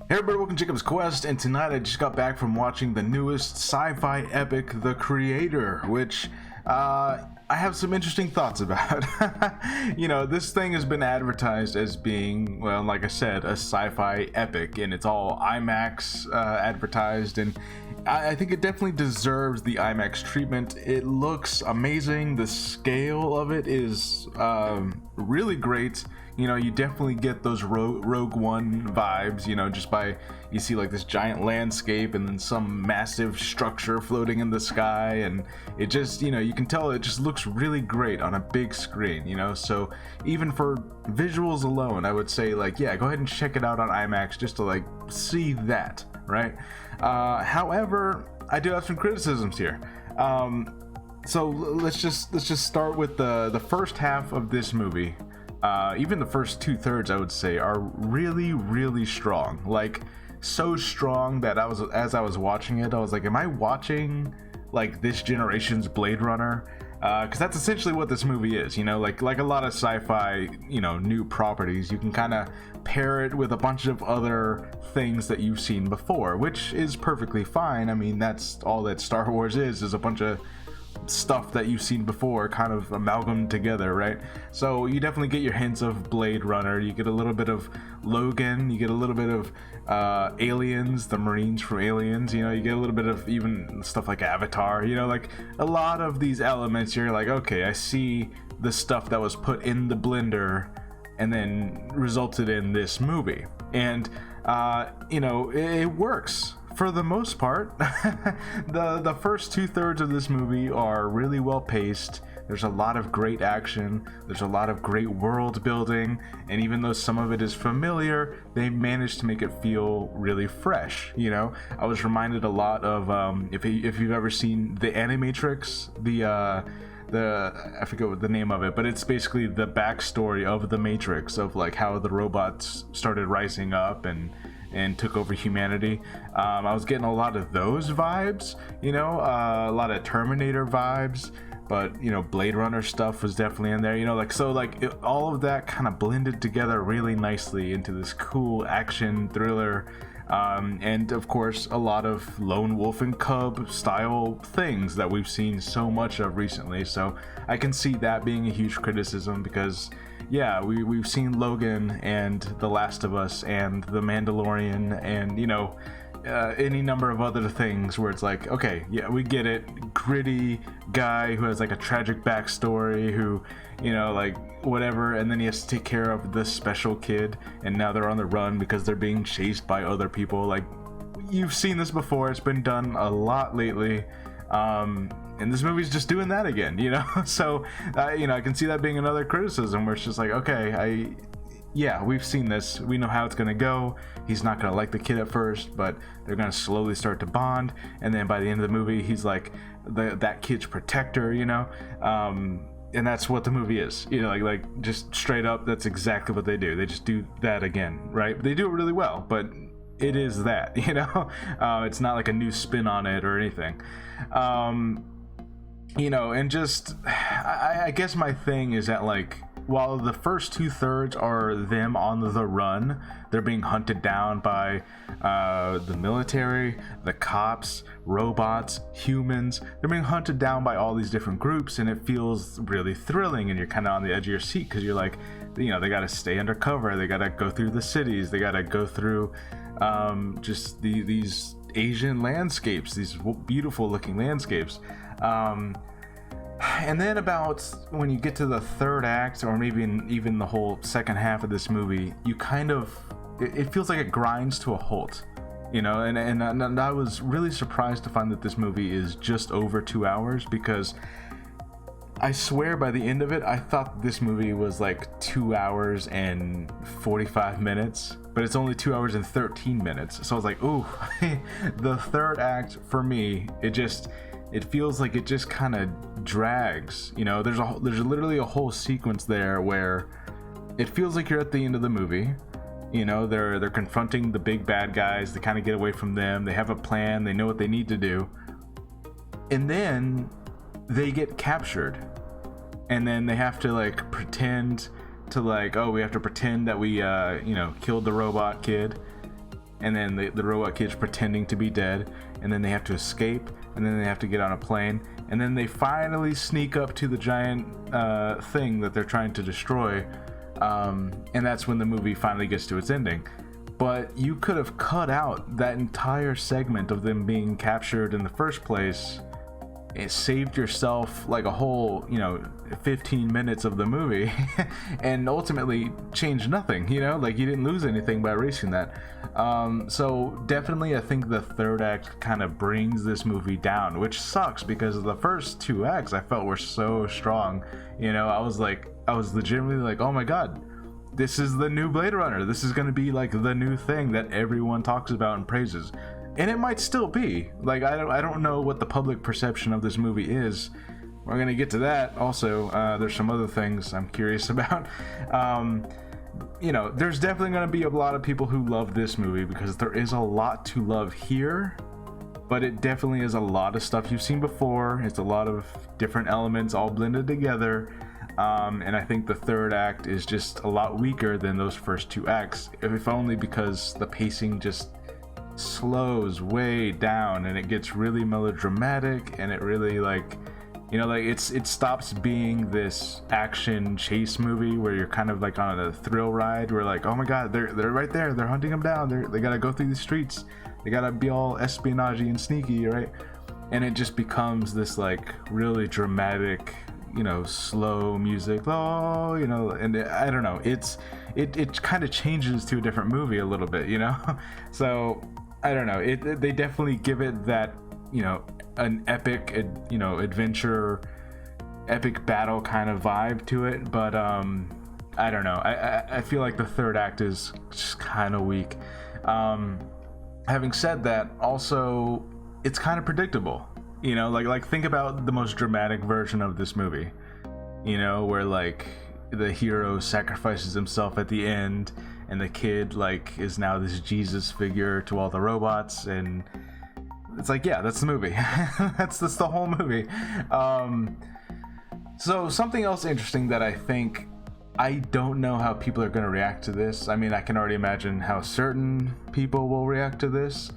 Hey everybody, welcome to Jacob's Quest, and tonight I just got back from watching the newest sci-fi epic, The Creator, which I have some interesting thoughts about. This thing has been advertised as being, well, like I said, a sci-fi epic, and it's all IMAX advertised, and I think it definitely deserves the IMAX treatment. It looks amazing. The scale of it is really great. You definitely get those Rogue One vibes, just by, you see like this giant landscape and then some massive structure floating in the sky, and it just, you can tell it just looks really great on a big screen, so even for visuals alone, I would say, like, yeah, go ahead and check it out on IMAX just to like see that, right? However, I do have some criticisms here. So let's just start with the first half of this movie. Even the first 2/3, I would say, are really, really strong. Like, so strong that as I was watching it, I was like, am I watching like this generation's Blade Runner? Because that's essentially what this movie is. Like a lot of sci-fi, new properties, you can kind of pair it with a bunch of other things that you've seen before, which is perfectly fine. I mean, that's all that Star Wars is a bunch of stuff that you've seen before kind of amalgamated together, right? So you definitely get your hints of Blade Runner, you get a little bit of Logan, you get a little bit of Aliens, the Marines from Aliens, you get a little bit of even stuff like Avatar, like a lot of these elements. You're like, okay, I see the stuff that was put in the blender and then resulted in this movie, and it works for the most part. The first 2/3 of this movie are really well paced. There's a lot of great action, there's a lot of great world building, and even though some of it is familiar, they managed to make it feel really fresh. I was reminded a lot of if you've ever seen the Animatrix, I forget what the name of it, but it's basically the backstory of the Matrix, of like how the robots started rising up and took over humanity. I was getting a lot of those vibes, a lot of Terminator vibes, but Blade Runner stuff was definitely in there, all of that kind of blended together really nicely into this cool action thriller. And of course, a lot of lone wolf and cub style things that we've seen so much of recently. So I can see that being a huge criticism, because yeah, we've seen Logan and The Last of Us and The Mandalorian and any number of other things where it's like, okay, yeah, we get it, gritty guy who has like a tragic backstory, who like whatever, and then he has to take care of this special kid, and now they're on the run because they're being chased by other people. Like, you've seen this before, it's been done a lot lately, and this movie's just doing that again, so I can see that being another criticism, where it's just like, okay, yeah, we've seen this, we know how it's gonna go. He's not gonna like the kid at first, but they're gonna slowly start to bond, and then by the end of the movie, he's like that kid's protector, and that's what the movie is, like just straight up, that's exactly what they do. They just do that again, right? They do it really well, but it is that, it's not like a new spin on it or anything. And just, I guess my thing is that, like, while the first 2/3 are them on the run, they're being hunted down by the military, the cops, robots, humans. They're being hunted down by all these different groups, and it feels really thrilling, and you're kind of on the edge of your seat, because you're like, they got to stay undercover, they got to go through the cities, they got to go through just these Asian landscapes, these beautiful looking landscapes. And then about when you get to the third act, or maybe even the whole second half of this movie, you kind of, it feels like it grinds to a halt, and I was really surprised to find that this movie is just over 2 hours, because I swear by the end of it, I thought this movie was like 2 hours and 45 minutes, but it's only 2 hours and 13 minutes. So I was like, ooh, the third act for me, it feels like it just kind of drags. There's literally a whole sequence there where it feels like you're at the end of the movie. They're confronting the big bad guys, they kind of get away from them, they have a plan, they know what they need to do, and then they get captured, and then they have to like pretend to, like, oh, we have to pretend that we killed the robot kid, and then the robot kid's pretending to be dead, and then they have to escape, and then they have to get on a plane, and then they finally sneak up to the giant thing that they're trying to destroy, and that's when the movie finally gets to its ending. But you could have cut out that entire segment of them being captured in the first place. It saved yourself like a whole, 15 minutes of the movie and ultimately changed nothing, like you didn't lose anything by erasing that. So definitely I think the third act kind of brings this movie down, which sucks because the first two acts I felt were so strong. I was legitimately like, oh my god, this is the new Blade Runner. This is going to be like the new thing that everyone talks about and praises. And it might still be. Like, I don't know what the public perception of this movie is. We're going to get to that. Also, there's some other things I'm curious about. There's definitely going to be a lot of people who love this movie because there is a lot to love here. But it definitely is a lot of stuff you've seen before. It's a lot of different elements all blended together. And I think the third act is just a lot weaker than those first two acts, if only because the pacing just slows way down and it gets really melodramatic, and it really it stops being this action chase movie where you're kind of like on a thrill ride where like, oh my god, they're right there, they're hunting them down, they gotta go through the streets, they gotta be all espionage and sneaky, right? And it just becomes this like really dramatic, slow music, and I don't know, it kind of changes to a different movie a little bit, so I don't know, they definitely give it that, an epic, adventure, epic battle kind of vibe to it, but I don't know, I feel like the third act is just kind of weak. Having said that, also it's kind of predictable. Like think about the most dramatic version of this movie, where like the hero sacrifices himself at the end and the kid like is now this Jesus figure to all the robots, and it's like, yeah, that's the movie. that's the whole movie. So something else interesting that I don't know how people are going to react to this. I mean, I can already imagine how certain people will react to this.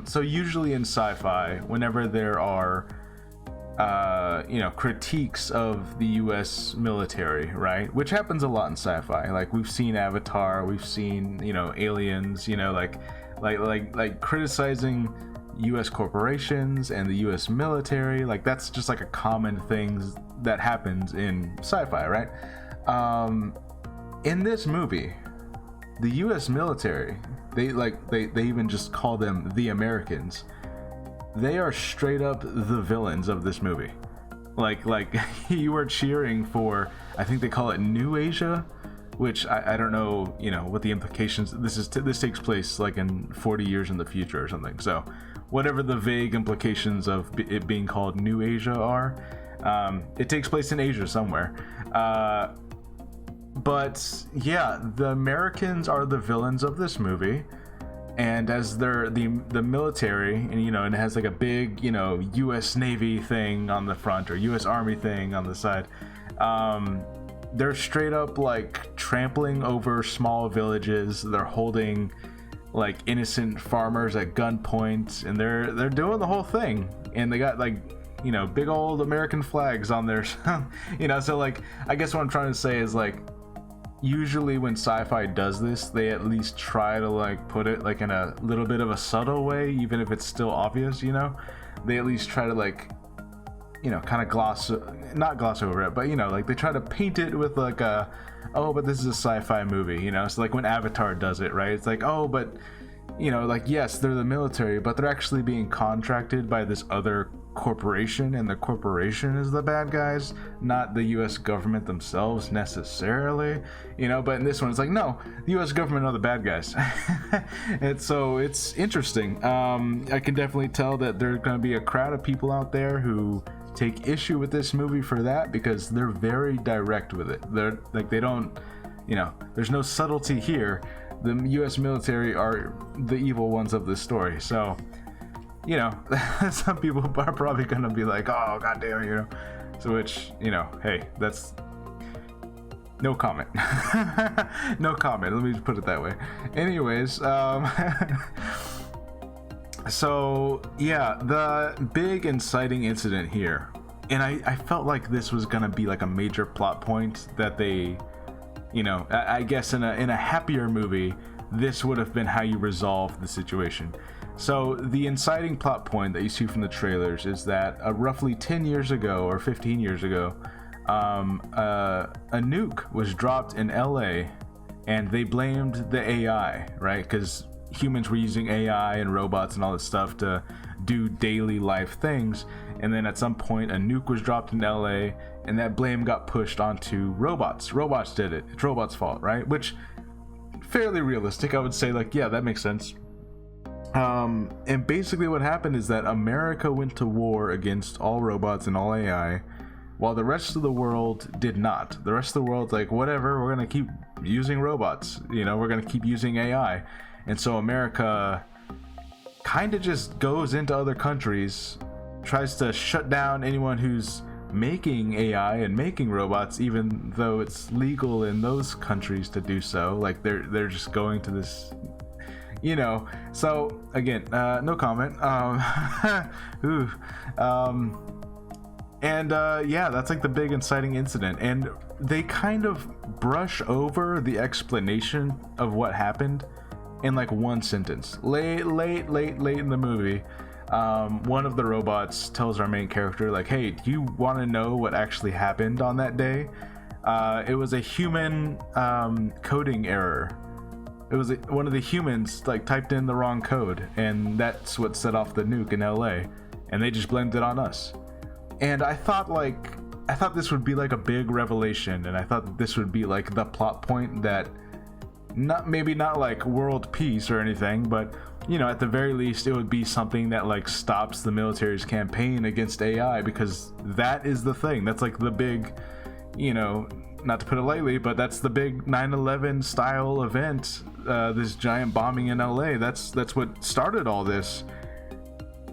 So usually in sci-fi, whenever there are, critiques of the U.S. military, right? Which happens a lot in sci-fi. Like we've seen Avatar, we've seen, Aliens, like criticizing U.S. corporations and the U.S. military. Like that's just like a common thing that happens in sci-fi, right? In this movie, the U.S. military, they even just call them the Americans. They are straight up the villains of this movie. Like you were cheering for, I think they call it New Asia, which I don't know, what the implications. This takes place like in 40 years in the future or something. So whatever the vague implications of it being called New Asia are, it takes place in Asia somewhere. But yeah, the Americans are the villains of this movie, and as they're the military, and and it has like a big U.S. Navy thing on the front or U.S. Army thing on the side. They're straight up like trampling over small villages. They're holding like innocent farmers at gunpoint, and they're doing the whole thing, and they got like big old American flags on there. So like I guess what I'm trying to say is like, usually when sci-fi does this, they at least try to like put it like in a little bit of a subtle way, even if it's still obvious. They at least try to like kind of not gloss over it, but like they try to paint it with like but this is a sci-fi movie. So like when Avatar does it, right, it's like, oh, but like, yes, they're the military, but they're actually being contracted by this other corporation, and the corporation is the bad guys, not the U.S. government themselves necessarily, but in this one it's like, no, the U.S. government are the bad guys. And so it's interesting. I can definitely tell that there's going to be a crowd of people out there who take issue with this movie for that, because they're very direct with it. They're like, they don't, there's no subtlety here. The U.S. military are the evil ones of this story. So some people are probably gonna be like, oh goddamn, so which, hey, that's No comment. No comment. Let me just put it that way. Anyways, so yeah, the big inciting incident here, and I felt like this was gonna be like a major plot point that they, you know, I guess in a happier movie, this would have been how you resolve the situation. So the inciting plot point that you see from the trailers is that roughly 10 years ago or 15 years ago, a nuke was dropped in LA, and they blamed the AI, right? Because humans were using AI and robots and all this stuff to do daily life things, and then at some point a nuke was dropped in LA, and that blame got pushed onto robots. Robots did it. It's robots' fault, right? Which, fairly realistic, I would say. Like, yeah, that makes sense. And basically what happened is that America went to war against all robots and all AI, while the rest of the world did not. The rest of the world's like, whatever, we're gonna keep using robots, you know, we're gonna keep using AI. And so America kind of just goes into other countries, tries to shut down anyone who's making AI and making robots, even though it's legal in those countries to do so. Like, they're just going to this, you know. So again, no comment. Yeah, that's like the big inciting incident, and they kind of brush over the explanation of what happened in like one sentence. Late in the movie, one of the robots tells our main character, like, hey, do you want to know what actually happened on that day? It was a human coding error. It was one of the humans like typed in the wrong code, and that's what set off the nuke in LA, and they just blamed it on us. And I thought this would be like a big revelation, and I thought that this would be like the plot point that maybe not like world peace or anything, but, you know, at the very least it would be something that like stops the military's campaign against AI, because that is the thing. That's like the big, you know, not to put it lightly, but that's the big 9/11 style event, this giant bombing in LA. That's what started all this,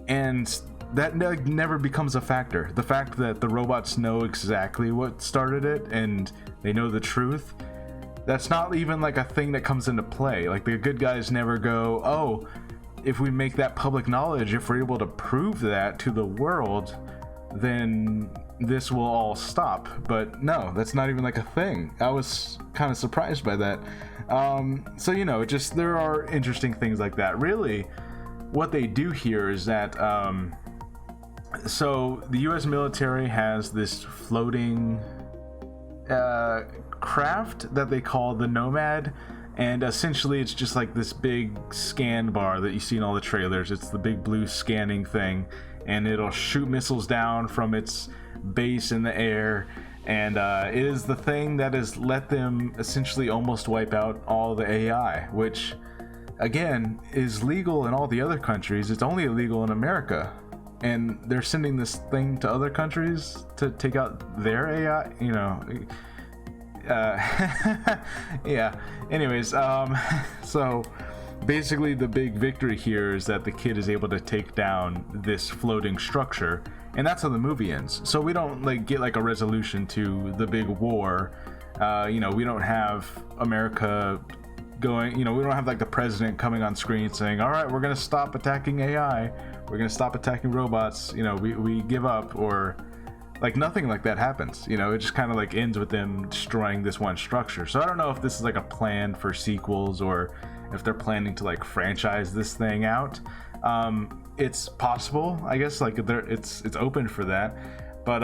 and that never becomes a factor. The fact that the robots know exactly what started it and they know the truth, that's not even like a thing that comes into play. Like, the good guys never go, oh, if we make that public knowledge, if we're able to prove that to the world, then this will all stop. But no, that's not even like a thing. I was kind of surprised by that. So, you know, just, there are interesting things like that. Really, what they do here is that, so the US military has this floating craft that they call the Nomad, and essentially it's just like this big scan bar that you see in all the trailers. It's the big blue scanning thing, and it'll shoot missiles down from its base in the air, and it is the thing that has let them essentially almost wipe out all the AI, which again is legal in all the other countries. It's only illegal in America, and they're sending this thing to other countries to take out their AI, you know. Yeah, anyways, so basically the big victory here is that the kid is able to take down this floating structure, and that's how the movie ends. So we don't like get like a resolution to the big war. You know, we don't have America going, you know, we don't have like the president coming on screen saying, all right, we're gonna stop attacking AI, we're gonna stop attacking robots, you know, we give up, or like nothing like that happens. You know, it just kind of like ends with them destroying this one structure. So I don't know if this is like a plan for sequels, or if they're planning to like franchise this thing out. It's possible, I guess, like it's open for that. But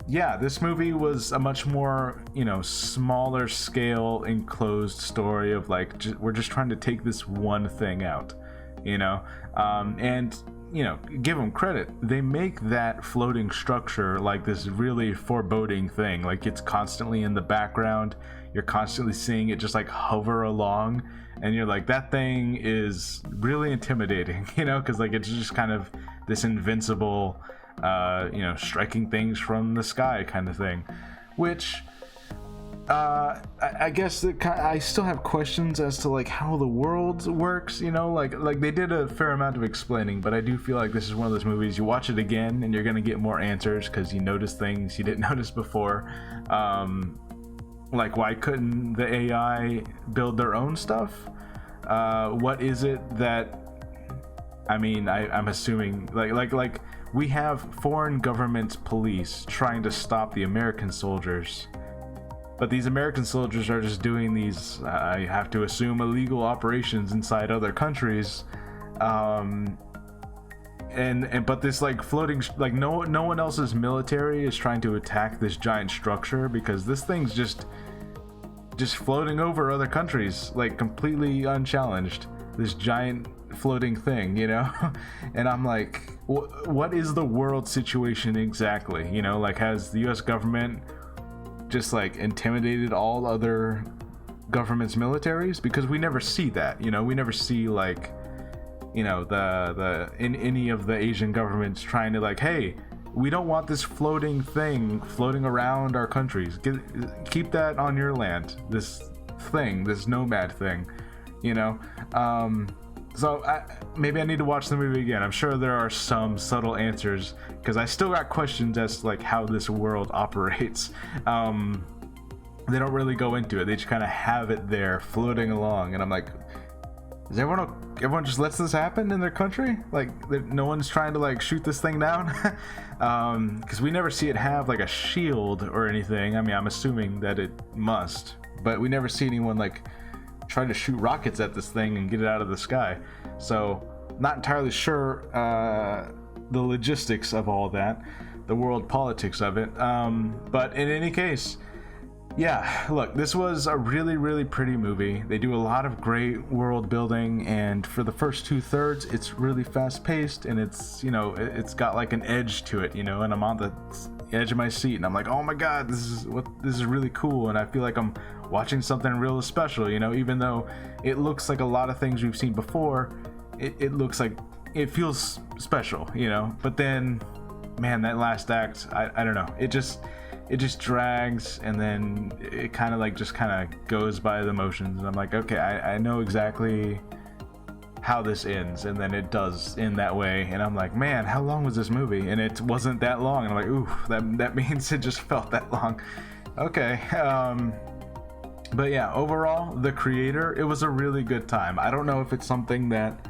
yeah, this movie was a much more, you know, smaller scale enclosed story of like, we're just trying to take this one thing out, you know. And you know, give them credit, they make that floating structure like this really foreboding thing. Like, it's constantly in the background, you're constantly seeing it just like hover along, and you're like, that thing is really intimidating, you know, because like it's just kind of this invincible, you know, striking things from the sky kind of thing, which I guess I still have questions as to like how the world works, you know, like they did a fair amount of explaining, but I do feel like this is one of those movies you watch it again and you're gonna get more answers because you notice things you didn't notice before. Like, why couldn't the AI build their own stuff? What is it that, I mean, I'm assuming like we have foreign government police trying to stop the American soldiers, but these American soldiers are just doing these, I have to assume, illegal operations inside other countries. But this like floating, like no one else's military is trying to attack this giant structure, because this thing's just floating over other countries, like completely unchallenged. This giant floating thing, you know. And I'm like, what is the world situation exactly? You know, like, has the US government just like intimidated all other governments' militaries? Because we never see that, you know. We never see, like, you know, the in any of the Asian governments trying to, like, hey, we don't want this floating thing floating around our countries. Keep that on your land. This thing, this nomad thing, you know. So maybe I need to watch the movie again. I'm sure there are some subtle answers, because I still got questions as to like how this world operates. They don't really go into it. They just kind of have it there floating along, and I'm like, is everyone just lets this happen in their country? Like, no one's trying to like shoot this thing down? Because we never see it have like a shield or anything. I mean, I'm assuming that it must, but we never see anyone like trying to shoot rockets at this thing and get it out of the sky. So not entirely sure the logistics of all that, the world politics of it. But in any case, yeah, look, this was a really, really pretty movie. They do a lot of great world building, and for the first 2/3, it's really fast paced, and it's, you know, it's got like an edge to it, you know, and I'm on the edge of my seat, and I'm like, oh my god, this is really cool, and I feel like I'm watching something real special, you know. Even though it looks like a lot of things we've seen before, it looks like it feels special, you know. But then, man, that last act, I don't know, it just drags, and then it kind of goes by the motions, and I'm like, okay, I know exactly how this ends, and then it does end that way, and I'm like, man, how long was this movie? And it wasn't that long, and I'm like, ooh, that means it just felt that long. Okay. But yeah, overall, The Creator, it was a really good time. I don't know if it's something that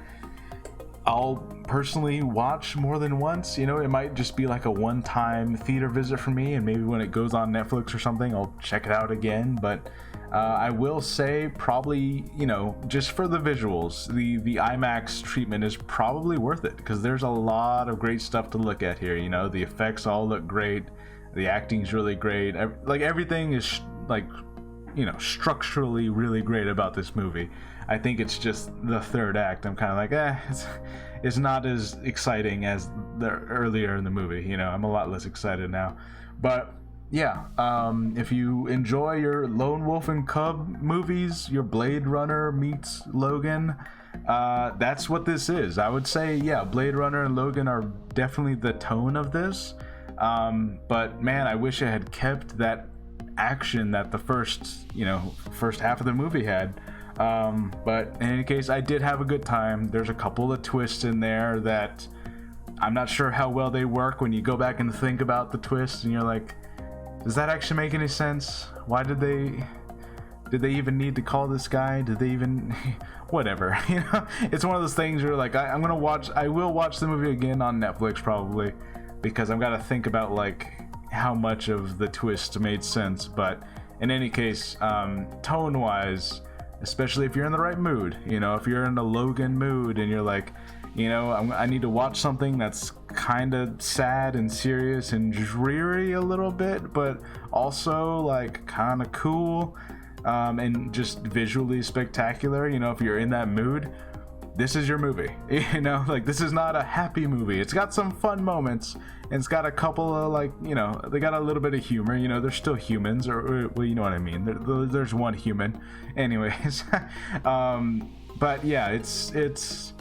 I'll personally watch more than once, you know. It might just be like a one-time theater visit for me, and maybe when it goes on Netflix or something, I'll check it out again. But I will say, probably, you know, just for the visuals, the IMAX treatment is probably worth it, because there's a lot of great stuff to look at here, you know. The effects all look great, the acting's really great, like everything is like, you know, structurally really great about this movie. I think it's just the third act, I'm kind of like, it's not as exciting as the earlier in the movie, you know. I'm a lot less excited now. But yeah, if you enjoy your Lone Wolf and Cub movies, your Blade Runner meets Logan, that's what this is. I would say, yeah, Blade Runner and Logan are definitely the tone of this. But man, I wish I had kept that action that the first half of the movie had. But in any case, I did have a good time. There's a couple of twists in there that I'm not sure how well they work when you go back and think about the twists, and you're like, does that actually make any sense? Why did they even need to call this guy? Did they even whatever, you know? It's one of those things where, like, I will watch the movie again on Netflix probably, because I've got to think about like how much of the twist made sense. But in any case, tone wise, especially if you're in the right mood, you know, if you're in a Logan mood and you're like, you know, I need to watch something that's kind of sad and serious and dreary a little bit, but also like kind of cool, and just visually spectacular, you know, if you're in that mood, this is your movie. You know, like, this is not a happy movie. It's got some fun moments, and it's got a couple of, like, you know, they got a little bit of humor, you know, they're still humans, or well, you know what I mean, there's one human anyways. But yeah, it's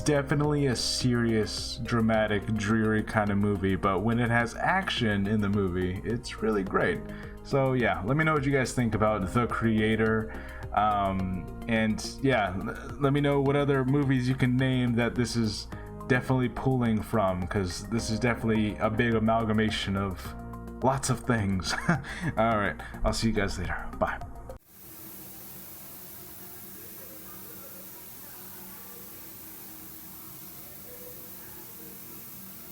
definitely a serious, dramatic, dreary kind of movie, but when it has action in the movie, it's really great. So yeah, let me know what you guys think about The Creator. And yeah, let me know what other movies you can name that this is definitely pulling from, because this is definitely a big amalgamation of lots of things. All right, I'll see you guys later. Bye.